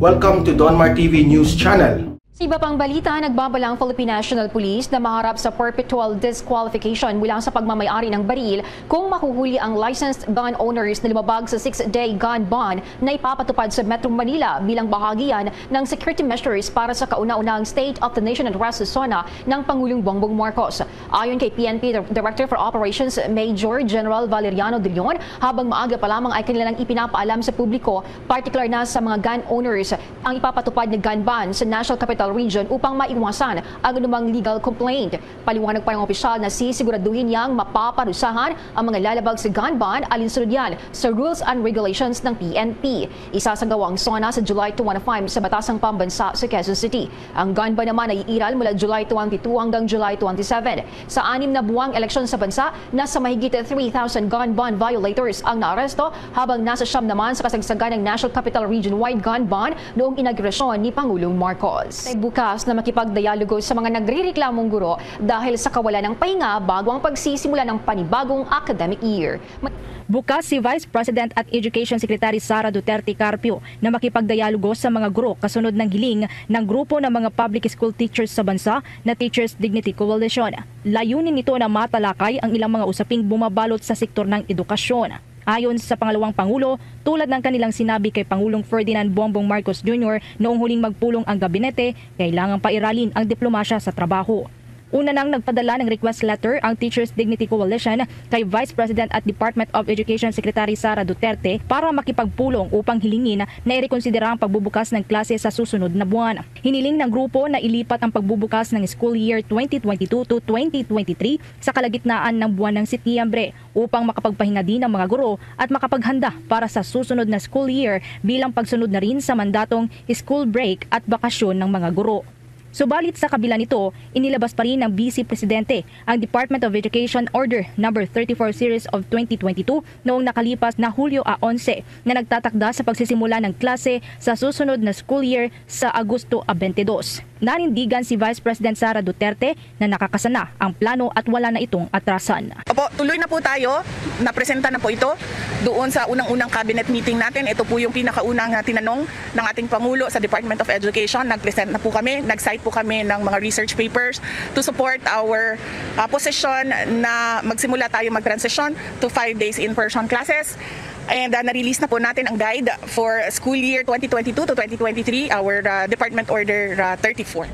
Welcome to Donmar TV News Channel. Sa iba pang balita, nagbabalang Philippine National Police na maharap sa perpetual disqualification mula sa pagmamayari ng baril kung mahuhuli ang licensed gun owners na lumabag sa 6-day gun ban na ipapatupad sa Metro Manila bilang bahagi yan ng security measures para sa kauna-unahang State of the Nation Address sa SONA ng Pangulong Bongbong Marcos. Ayon kay PNP Director for Operations Major General Valeriano De Leon, habang maaga pa lamang ay kanilang ipinapaalam sa publiko, particular na sa mga gun owners, ang ipapatupad na gun ban sa National Capital Region upang maiwasan ang anumang legal complaint. Paliwanag pa ng opisyal na sisiguraduhin niyang mapaparusahan ang mga lalabag sa gun ban alinsunod yan sa rules and regulations ng PNP. Isasagawa ang SONA sa July 25 sa Batasang Pambansa sa Quezon City. Ang gun ban naman ay iiral mula July 22 hanggang July 27. Sa 6 na buwang eleksyon sa bansa, nasa mahigit 3,000 gun ban violators ang naaresto, habang nasa 9 naman sa kasagsagan ng National Capital Region-wide gun ban noong inaugurasyon ni Pangulong Marcos. Bukas na makipagdialogo sa mga nagrereklamong guro dahil sa kawalan ng pahinga bago ang pagsisimula ng panibagong academic year. Bukas si Vice President at Education Secretary Sara Duterte Carpio na makipagdialogo sa mga guro kasunod ng hiling ng grupo ng mga public school teachers sa bansa na Teachers Dignity Coalition. Layunin nito na matalakay ang ilang mga usaping bumabalot sa sektor ng edukasyon. Ayon sa pangalawang Pangulo, tulad ng kanilang sinabi kay Pangulong Ferdinand Bongbong Marcos Jr. noong huling magpulong ang gabinete, kailangang pairalin ang diplomasya sa trabaho. Una nang nagpadala ng request letter ang Teachers Dignity Coalition kay Vice President at Department of Education Secretary Sara Duterte para makipagpulong upang hilingin na irekonsidera ang pagbubukas ng klase sa susunod na buwan. Hiniling ng grupo na ilipat ang pagbubukas ng school year 2022 to 2023 sa kalagitnaan ng buwan ng Setyembre upang makapagpahinga din ang mga guro at makapaghanda para sa susunod na school year bilang pagsunod na rin sa mandatong school break at bakasyon ng mga guro. Subalit sa kabila nito, inilabas pa rin ng Vice Presidente ang Department of Education Order No. 34 Series of 2022 noong nakalipas na Hulyo 11 na nagtatakda sa pagsisimula ng klase sa susunod na school year sa Agosto 22. Nanindigan si Vice President Sara Duterte na nakakasana ang plano at wala na itong atrasan. Opo, tuloy na po tayo. Napresenta na po ito doon sa unang-unang cabinet meeting natin. Ito po yung pinakaunang tinanong ng ating Pangulo sa Department of Education. Nag-present na po kami, nag-cite po kami ng mga research papers to support our position na magsimula tayo mag-transition to 5 days in-person classes. And na-release na po natin ang guide for school year 2022 to 2023, our Department Order 34.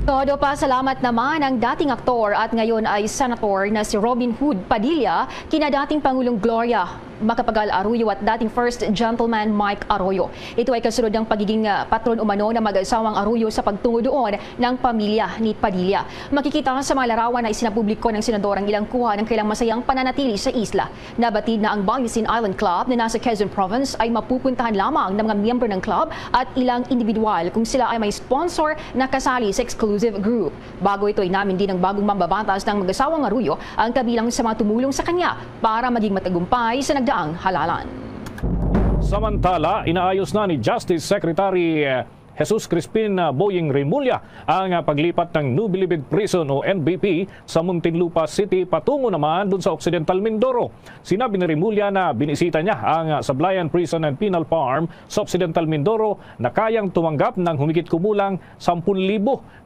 Todo pa, salamat naman ang dating aktor at ngayon ay senator na si Robin Hood Padilla kina dating Pangulong Gloria Macapagal Arroyo at dating First Gentleman Mike Arroyo. Ito ay kasunod ng pagiging patron umano ng mag-asawang Arroyo sa pagtungo doon ng pamilya ni Padilla. Makikita sa mga larawan na isinapubliko ng senador ang ilang kuha ng kailang masayang pananatili sa isla. Nabatid na ang Bangisin Island Club na nasa Quezon Province ay mapupuntahan lamang ng mga miyembro ng club at ilang individual kung sila ay may sponsor na kasali sa exclusive group. Bago ito ay namin din ang bagong mambabatas ng mag-asawang Arroyo ang kabilang sa mga tumulong sa kanya para maging matagumpay sa nagdaang halalan. Samantala, inaayos na ni Justice Secretary Jesus Crispin Boying Remulla ang paglipat ng New Bilibid Prison o NBP sa Muntinlupa City patungo naman dun sa Occidental Mindoro. Sinabi ni Remulla na binisita niya ang Sablayan Prison and Penal Farm sa Occidental Mindoro na kayang tumanggap ng humigit kumulang 10,000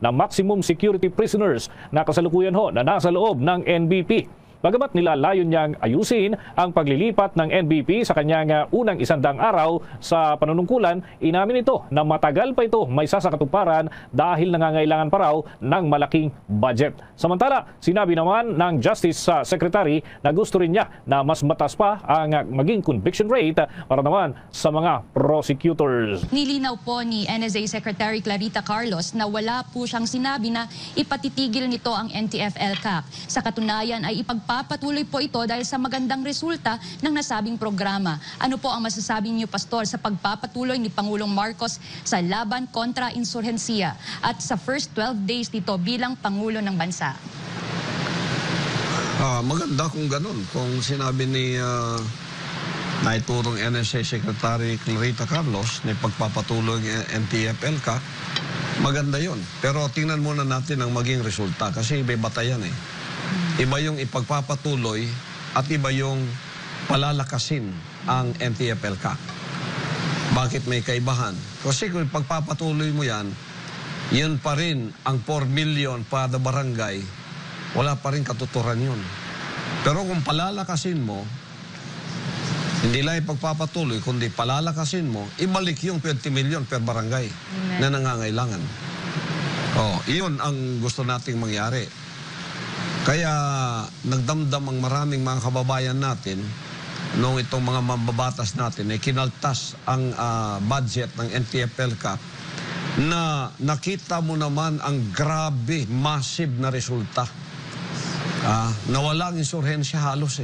na maximum security prisoners na kasalukuyan na nasa loob ng NBP. Bagamat nilalayon niyang ayusin ang paglilipat ng NBP sa kanyang unang 100 araw sa panunungkulan, inamin ito na matagal pa ito may sasakatuparan dahil nangangailangan pa raw ng malaking budget. Samantala, sinabi naman ng Justice Secretary na gusto rin niya na mas mataas pa ang maging conviction rate para naman sa mga prosecutors. Nilinaw po ni NSA Secretary Clarita Carlos na wala po siyang sinabi na ipatitigil nito ang NTF-ELCAC. Sa katunayan ay papatuloy po ito dahil sa magandang resulta ng nasabing programa. Ano po ang masasabi niyo, Pastor, sa pagpapatuloy ni Pangulong Marcos sa laban kontra insurhensiya at sa first 12 days nito bilang Pangulo ng Bansa? Maganda kung ganun. Kung sinabi ni naiturong NSA Secretary Clarita Carlos na pagpapatuloy ng NTF-ELCAC, maganda yon. Pero tingnan muna natin ang maging resulta kasi may batayan eh. Iba yung ipagpapatuloy at iba yung palalakasin ang NTF-ELCAC. Bakit may kaibahan? Kasi kung pagpapatuloy mo yan, yun pa rin ang 4 million para barangay, wala pa rin katuturan yun. Pero kung palalakasin mo, hindi lang ipagpapatuloy, kundi palalakasin mo, ibalik yung 20 million per barangay na nangangailangan. Iyon ang gusto nating mangyari. Kaya nagdamdam ang maraming mga kababayan natin nung itong mga mambabatas natin ay kinaltas ang budget ng NTF-ELCAC na nakita mo naman ang grabe, massive na resulta. Nawala ang insurhensya halos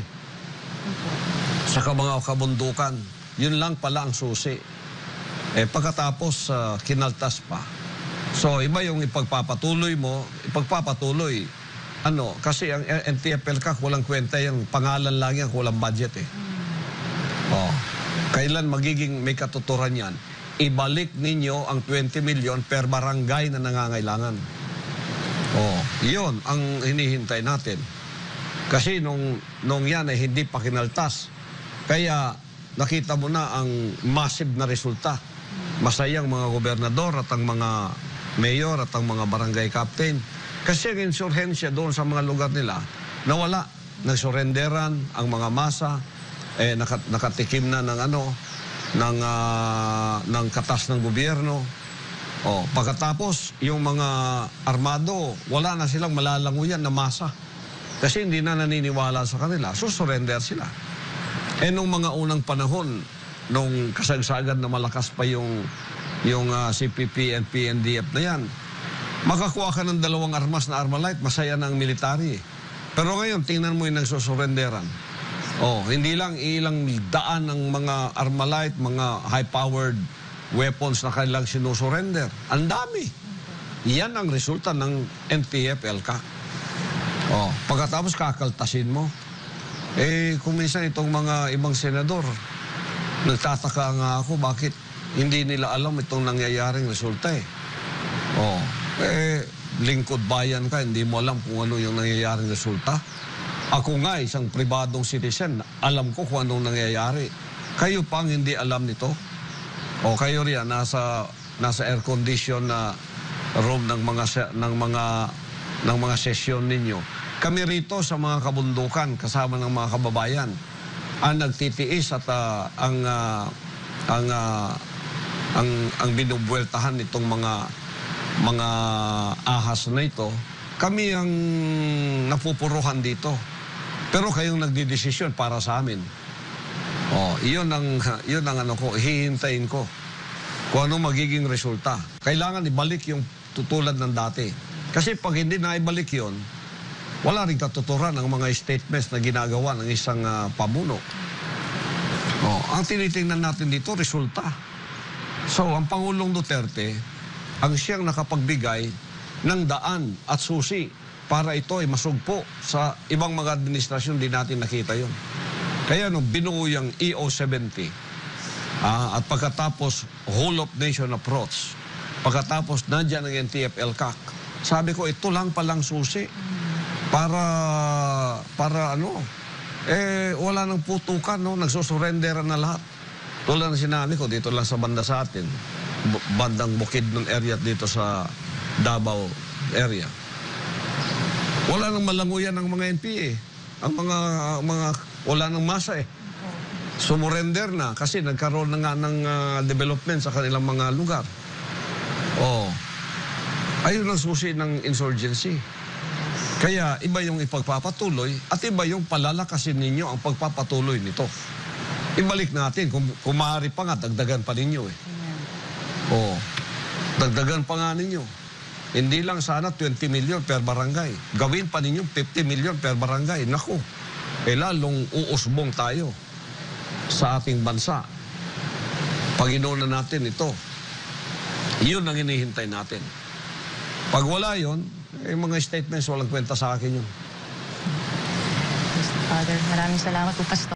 sa mga kabundukan. Yun lang pala ang susi. Pagkatapos kinaltas pa. So iba yung ipagpapatuloy mo, ipagpapatuloy. Kasi ang NTF-ELCAC walang kwenta yan, pangalan lang yan, walang budget Kailan magiging may katuturan yan? Ibalik ninyo ang 20 million per barangay na nangangailangan. Iyon ang hinihintay natin. Kasi nung yan ay hindi pa kinaltas. Kaya nakita mo na ang massive na resulta. Masayang mga gobernador at ang mga mayor at ang mga barangay captain. Kasi ang insurhensya doon sa mga lugar nila, nawala. Nagsurenderan ang mga masa, nakatikim na ng katas ng gobyerno. Pagkatapos, yung mga armado, wala na silang malalanguyan na masa. Kasi hindi na naniniwala sa kanila. So, surrender sila. Nung mga unang panahon, nung kasagsagan na malakas pa yung CPP and PNDF na yan, makakuha ka ng 2 armas na Armalite, masaya na ang military. Pero ngayon, tingnan mo yung nagsusurrenderan. Hindi lang ilang daan ng mga Armalite, mga high-powered weapons na kanilang sinusurrender. Ang dami. Yan ang resulta ng NTF-ELCAC. Pagkatapos kakaltasin mo. Kung minsan itong mga ibang senador, nagtataka nga ako bakit hindi nila alam itong nangyayaring resulta lingkod bayan ka, hindi mo alam kung ano yung nangyayaring resulta. Ako nga, isang pribadong citizen, alam ko kung anong nangyayari. Kayo pang hindi alam nito? Kayo riyan, nasa air condition na room ng mga sesyon ninyo. Kami rito sa mga kabundukan, kasama ng mga kababayan, ang nagtitiis at ang binubueltahan nitong mga ahas na ito, kami ang napupuruhan dito. Pero kayong nagdidesisyon para sa amin. Iyon ang hihintayin ko. Kung anong magiging resulta. Kailangan ibalik yung tutulad ng dati. Kasi pag hindi na ibalik yun, wala rin katuturan ang mga statements na ginagawa ng isang pamuno. Ang tinitingnan natin dito, resulta. So, ang Pangulong Duterte, ang siyang nakapagbigay ng daan at susi para ito ay masugpo sa ibang mga administrasyon, di natin nakita yun. Kaya nung binuo yung EO70 at pagkatapos whole of nation approach, pagkatapos nandiyan ang NTF-ELCAC, sabi ko ito lang palang susi para wala nang putukan, nagsusurrender na lahat. Tulad na sinabi ko, dito lang sa banda sa atin, bandang Bukidnon area dito sa Davao area. Wala nang malanguyan ng mga NPA. Ang mga wala nang masa Sumurrender na kasi nagkaroon na nga ng development sa kanilang mga lugar. Ayun ang susi ng insurgency. Kaya iba yung ipagpapatuloy at iba yung palalakasin ninyo ang pagpapatuloy nito. Ibalik natin, kung maaari pa nga, dagdagan pa ninyo dagdagan pa nga ninyo. Hindi lang sana 20 million per barangay. Gawin pa ninyo 50 million per barangay. Naku, lalong uusbong tayo sa ating bansa. Pag inuuna natin ito, yun ang hinihintay natin. Pag wala yun, mga statements walang kwenta sa akin yun. Father, maraming salamat po, Pastor.